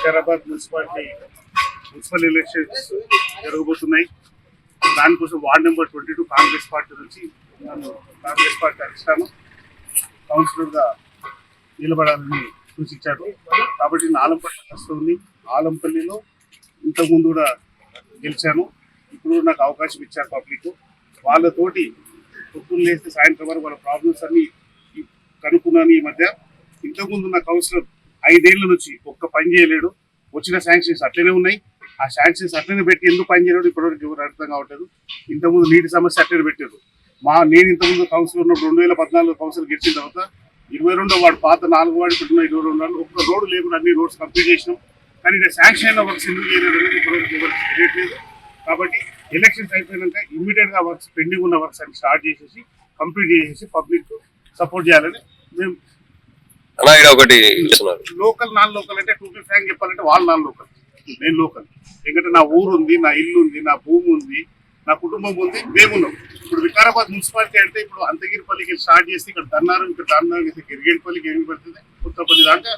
Vikarabad municipal elections జరగబోతున్నాయి. దానికోసం ward number 22 Congress party నుంచి నన్ను కాంగ్రెస్ పార్టీ అధిష్టానం కౌన్సిలర్గా నిలబడాలని సూచించారు. కాబట్టి ఆలంపల్లి వస్తుంది. ఆలంపల్లిలో ఇంతకుముందు కూడా గెలిచాను. ఇప్పుడు నాకు అవకాశం ఇచ్చారు పబ్లిక్. వాళ్ళతోటి పొద్దున్న లేస్తే సాయంత్రం వరకు వాళ్ళ ప్రాబ్లమ్స్ అన్ని కనుక్కున్నాను. ఈ మధ్య ఇంతకుముందు నా కౌన్సిలర్ 5 ఏళ్ల నుంచి ఒక్క పని చేయలేడు. వచ్చిన శాంక్షన్స్ అట్లనే ఉన్నాయి. ఆ శాంక్షన్స్ అట్లనే పెట్టి ఎందుకు పని చేయలేడు ఇప్పటివరకు ఎవరు అర్థం కావట్లేదు. ఇంతకుముందు నీటి సమస్య అట్లనే పెట్టారు. నేను ఇంతకుముందు కౌన్సిలర్ ఉన్నప్పుడు 2014 కౌన్సిలర్ గెలిచిన తర్వాత 22వ వాడు పాత 4వ వాడు పెట్టిన 22 వాడు ఒక్క రోడ్డు లేకుండా అన్ని రోడ్స్ కంప్లీట్ చేసినాం. కానీ ఇక్కడ శాంక్షన్ అయిన వర్క్స్ ఎందుకు చేయలేదు అనేది ఇప్పటివరకు ఎవరికి తెలియట్లేదు. కాబట్టి ఎలక్షన్స్ అయిపోయినాక ఇమ్మీడియట్ గా వర్క్స్ పెండింగ్ ఉన్న వర్క్స్ అన్ని స్టార్ట్ చేసేసి కంప్లీట్ చేసేసి పబ్లిక్ సపోర్ట్ చేయాలని మేము ఒకటి లోకల్ నాన్ లోకల్ అంటే టూ బి ఫ్రాంక్ చెప్పాలంటే వాళ్ళు నాన్ లోకల్, నేను లోకల్. ఎందుకంటే నా ఊరు ఉంది, నా ఇల్లు ఉంది, నా భూమి ఉంది, నా కుటుంబం ఉంది, మేమున్నాం. ఇప్పుడు వికారాబాద్ మున్సిపాలిటీ అంటే ఇప్పుడు అంతగిరిపల్లికి స్టార్ట్ చేసి ఇక్కడ దన్నారం, ఇక్కడ దన్నారం గిరిగేడిపల్లికి ఎన్ని పడుతుంది కొత్తపల్లి దాకా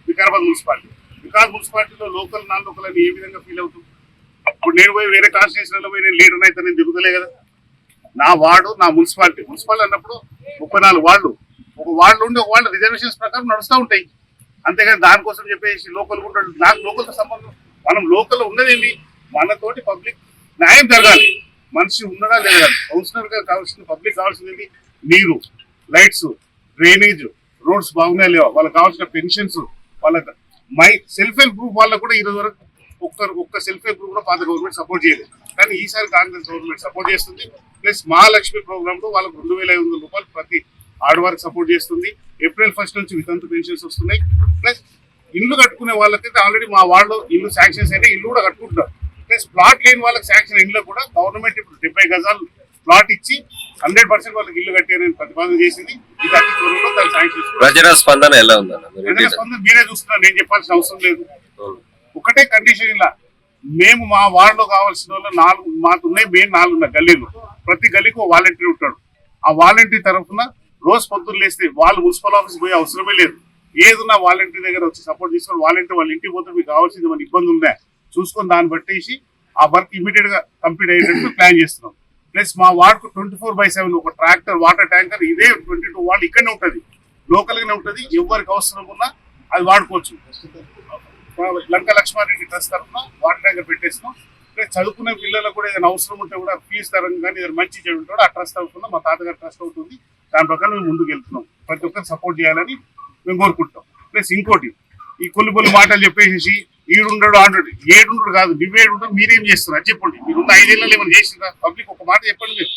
వికారాబాద్ మున్సిపాలిటీ. వికారాబాద్ మున్సిపాలిటీలో లోకల్ నాన్ లోకల్ అని ఏ విధంగా ఫీల్ అవుతుంది? ఇప్పుడు నేను పోయి వేరే కాన్స్టిట్యూషన్లో పోయి నేను లీడర్ అయితే నేను తిరుగుతలే కదా. నా వార్డు నా మున్సిపాలిటీ అన్నప్పుడు 34 వార్డులు, ఒక వార్డు ఉండి ఒక వార్డు రిజర్వేషన్స్ ప్రకారం నడుస్తూ ఉంటాయి. అంతేగాని దానికోసం చెప్పేసి లోకల్ ఉంటాడు. నాకు లోకల్తో సంబంధం. మనం లోకల్ ఉన్నదేంటి, మనతోటి పబ్లిక్ న్యాయం జరగాలి. మనిషి ఉన్నదా లేదా, కౌన్సిలర్గా కావాల్సింది పబ్లిక్ కావాల్సింది నీరు, లైట్స్, డ్రైనేజ్, రోడ్స్ బాగున్నాయా లేవా, వాళ్ళకి కావాల్సిన పెన్షన్స్, వాళ్ళకి సెల్ఫ్ హెల్ప్ గ్రూప్ వాళ్ళకు కూడా ఈరోజు వరకు ఒక్క సెల్ఫ్ హెల్ప్ గ్రూప్ కూడా పాత గవర్నమెంట్ సపోర్ట్ చేయలేదు. కానీ ఈసారి కాంగ్రెస్ గవర్నమెంట్ సపోర్ట్ చేస్తుంది. ప్లస్ మహాలక్ష్మి ప్రోగ్రామ్ లో వాళ్ళకు 2500 రూపాయలు ప్రతి ఆడవారికి సపోర్ట్ చేస్తుంది. April 1 నుంచి వితంతు పెన్షన్స్ వస్తున్నాయి. ప్లస్ ఇల్లు కట్టుకునే వాళ్ళకైతే ఆల్రెడీ మా వాళ్ళలో ఇల్లు శాంక్షన్స్ అయితే ఇల్లు కూడా కట్టుకుంటున్నారు. ప్లస్ ప్లాట్ లేని వాళ్ళకి శాంక్షన్ ఇల్లు కూడా గవర్నమెంట్ ఇప్పుడు 70 గజాలు ప్లాట్ ఇచ్చి 100% వాళ్ళకి ఇల్లు కట్టారని ప్రతిపాదన చేసింది. ఇది అతి త్వరలో దాని శాంక్షన్స్ ప్రజల స్పందన ఎలా ఉందన్న? మీరే చూస్తున్నారు, నేను చెప్పాల్సిన అవసరం లేదు. ఒకటే కండిషన్, ఇలా మేము మా వార్డులో కావాల్సిన వాళ్ళు మాకున్నాయి, మేము 4 ఉన్నాయి గల్లీలు. ప్రతి గల్లీకి ఒక వాలంటీర్ ఉంటాడు. ఆ వాలంటీర్ తరఫున రోజు పొద్దున్న లేస్తే వాళ్ళు మున్సిపల్ ఆఫీస్ పోయే అవసరమే లేదు. ఏదన్నా వాలంటీర్ దగ్గర వచ్చి సపోర్ట్ చేసుకొని వాలంటీర్ వాళ్ళ ఇంటికి పోతే మీకు కావాల్సింది మన ఇబ్బంది ఉందా చూసుకొని దాన్ని బట్టేసి ఆ వర్క్ ఇమీడియట్ గా కంప్లీట్ అయ్యేటట్టు ప్లాన్ చేస్తున్నాం. ప్లస్ మా వార్డుకు 24/7 ఒక ట్రాక్టర్, వాటర్ ట్యాంకర్ ఇదే 22 వార్డు ఇక్కడనే ఉంటుంది, లోకల్ గానే ఉంటుంది. ఎవరికి అవసరం ఉన్నా అది వాడుకోవచ్చు. లంక లక్ష్మారెడ్డి ట్రస్ట్ తరఫున వాటర్ ట్యాంకర్ పెట్టేస్తున్నాం. ప్లస్ చదువుకునే పిల్లలకు కూడా ఏదైనా అవసరం ఉంటే కూడా ఫీజు తరంగా కానీ ఏదైనా మంచి చెడు ఉంటాడు ఆ ట్రస్ట్ తరఫున మా తాతగారి ట్రస్ట్ అవుతుంది. దాని ప్రకారం మేము ముందుకు వెళ్తున్నాం. ప్రతి ఒక్కరు సపోర్ట్ చేయాలని మేము కోరుకుంటాం. ప్లస్ ఇంకోటి, ఈ కొల్లి మాటలు చెప్పేసి ఈడుండడు ఆండ్రుడు ఏడుండడు కాదు, నువ్వేడుంటాడు, మీరేం చేస్తున్నారు అది చెప్పండి. మీరు ఉన్న 5 ఏళ్ళలో ఏమైనా చేసిందా? పబ్లిక్ ఒక మాట చెప్పండి, మీరు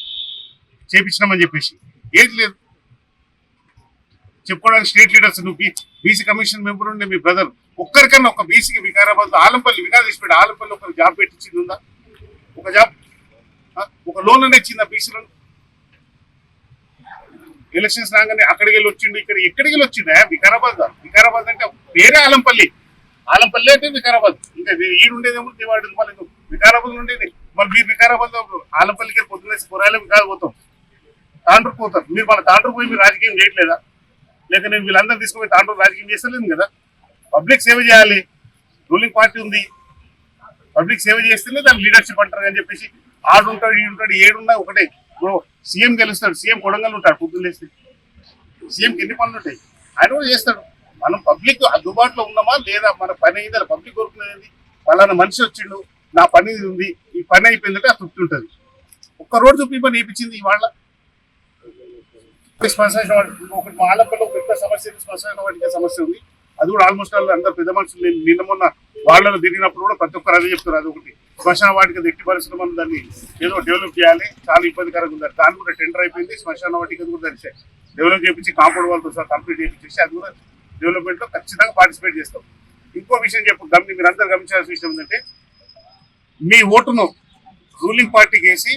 చేపించినామని చెప్పేసి ఏది లేదు చెప్పుకోవడానికి. స్టేట్ లీడర్స్, నువ్వు బీసీ కమిషన్ మెంబర్ ఉండే మీ బ్రదర్ ఒక్కరికన్నా ఒక బీసీకి వికారాబాద్ ఆలంపల్లి తీసిపెట్టి ఆలంపల్లి ఒక జాబ్ పెట్టించింది ఉందా? ఒక జాబ్, ఒక లోన్ అనేది ఇచ్చిందా బీసీలను? ఎలక్షన్స్ రాగానే అక్కడికి వెళ్ళి వచ్చిండు, ఇక్కడ ఎక్కడికి వెళ్ళి వచ్చిందా? వికారాబాద్ అంటే వేరే ఆలంపల్లి అంటే వికారాబాద్. ఇంకా ఈడుండేదేమో దివాడు మళ్ళీ వికారాబాద్ ఉండేది. మరి మీరు వికారాబాద్ ఆలంపల్లికి పొద్దునేసి పొరాలే వికారాబాద్ పోతాం, తాండ్రు పోతారు. మీరు మన తాండ్రు పోయి మీరు రాజకీయం చేయట్లేదా? లేక నేను వీళ్ళందరూ తీసుకుపోయి తాండ్రు రాజకీయం చేస్తలేదు కదా. పబ్లిక్ సేవ చేయాలి, రూలింగ్ పార్టీ ఉంది, పబ్లిక్ సేవ చేస్తేనే దాని లీడర్షిప్ అంటారు అని చెప్పేసి ఆడుంటాడు ఈడుంటాడు ఏడున్నా ఒకటే. సీఎం గెలుస్తాడు, సీఎం కొడంగల్ ఉంటాడు, పొద్దున్నేస్తే సీఎంకి ఎన్ని పనులు ఉంటాయి, ఆయన కూడా చేస్తాడు. మనం పబ్లిక్ అందుబాటులో ఉన్నామా లేదా, మన పని అయిందా? పబ్లిక్ కోరుకునేది పలానా మనిషి వచ్చిండు, నా పని ఉంది, ఈ పని అయిపోయిందంటే ఆ తృప్తి ఉంటుంది. ఒక్క రోడ్డు చూపి పని వేయించింది ఇవాళ. శ్మశాన వాటికి ఒకటి మా ఆలపల్లి ఒక పెద్ద సమస్య, శ్మశాన వాటికి సమస్య ఉంది. అది కూడా ఆల్మోస్ట్ అందరు పెద్ద మనుషులు నిన్న మొన్న వాళ్ళలో తిరిగినప్పుడు కూడా ప్రతి ఒక్కరు అదే చెప్తారు. అది ఒకటి శ్మశాన వాటికి ఎట్టి పరిస్థితులు మనం దాన్ని ఏదో డెవలప్ చేయాలి, చాలా ఇబ్బందికరంగా ఉంది. దాని కూడా టెండర్ అయిపోయింది. శ్మశాన వాటికి కూడా దాన్ని డెవలప్ చేయించి కాంపౌండ్ వాళ్ళతో సార్ కంప్లీట్ చేయించేసి అది కూడా డెవలప్మెంట్ లో ఖచ్చితంగా పార్టిసిపేట్ చేస్తాం. ఇంకో విషయం మీరు అందరు గమనించాల్సిన విషయం ఏంటంటే, మీ ఓటును రూలింగ్ పార్టీకి వేసి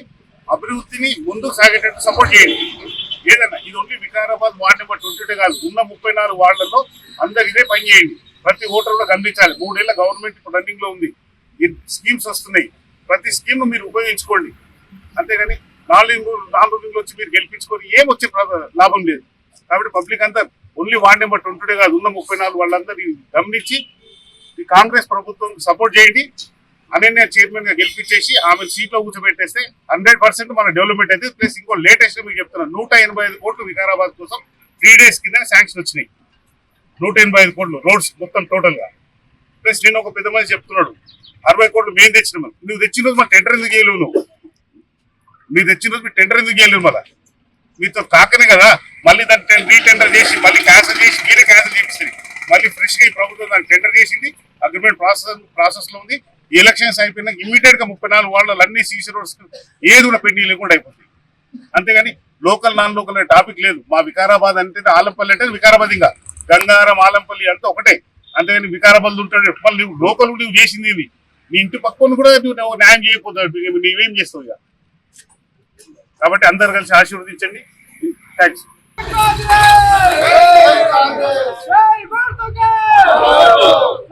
అభివృద్ధిని ముందుకు సాగేటట్టు సపోర్ట్ చేయండి. ఏదన్నా ఇది ఓన్లీ వికారాబాద్ వార్డు నెంబర్ 22 కాదు, ఉన్న 34 వార్డులలో అందరు ఇదే పని చేయండి. ప్రతి ఓటర్ కూడా గమనించాలి. 3 ఏళ్ల గవర్నమెంట్ ఇప్పుడు రన్నింగ్ లో ఉంది, ఈ స్కీమ్స్ వస్తున్నాయి, ప్రతి స్కీమ్ మీరు ఉపయోగించుకోండి. అంతేగాని నాన్ రూలింగ్ వచ్చి మీరు గెలిపించుకొని ఏం వచ్చే లాభం లేదు. కాబట్టి పబ్లిక్ అంతా ఓన్లీ వార్డు నెంబర్ 22 కాదు, ఉన్న 34 వాళ్ళందరూ గమనించి ఈ కాంగ్రెస్ ప్రభుత్వం సపోర్ట్ చేయండి. అనన్య చైర్మన్ గా గెలిపించేసి ఆమె సీట్ లో కూర్చోబెట్టేస్తే 100% మన డెవలప్మెంట్ అయితే. ప్లస్ ఇంకో లేటెస్ట్ మీకు చెప్తున్నాను, 185 కోట్లు వికారాబాద్ కోసం 3 days కింద శాంక్షన్ వచ్చినాయి. 185 కోట్లు రోడ్స్ మొత్తం టోటల్ గా. ప్లస్ నేను ఒక పెద్ద మంది చెప్తున్నాడు 60 కోట్లు మేము తెచ్చినాం. నువ్వు తెచ్చిన రోజు మన టెండర్ ఎందుకు చేయలేవు? నువ్వు తెచ్చిన రోజు మీరు టెండర్ ఎందుకు చేయలేవు? మళ్ళా మీతో కాకనే కదా మళ్ళీ దాన్ని రీటెండర్ చేసి మళ్ళీ క్యాన్సిల్ చేసి మీరే క్యాన్సిల్ చేపిస్తుంది. మళ్ళీ ఫ్రెష్ గా ఈ ప్రభుత్వం దాన్ని టెండర్ చేసింది, అగ్రిమెంట్ ప్రాసెస్ లో ఉంది. ఎలక్షన్స్ అయిపోయినా ఇమీడియట్ గా 34 వార్డులు అన్ని సీసీ రోడ్స్ ఏది కూడా పెండింగ్ లేకుండా అయిపోతుంది. అంతేగాని లోకల్ నాన్ లోకల్ అనే టాపిక్ లేదు. మా వికారాబాద్ అంటే ఆలంపల్లి అంటే వికారాబాద్, ఇంకా గంగారం ఆలంపల్లి అంటే ఒకటే. అంతేగాని వికారాబాద్ ఉంటాడు మళ్ళీ లోకల్ నువ్వు చేసింది ఇవి. నీ ఇంటి పక్కన కూడా నువ్వు న్యాయం చేయకపోతావు, నువ్వేం చేస్తావు ఇక. కాబట్టి అందరు కలిసి ఆశీర్వదించండి. థ్యాంక్స్.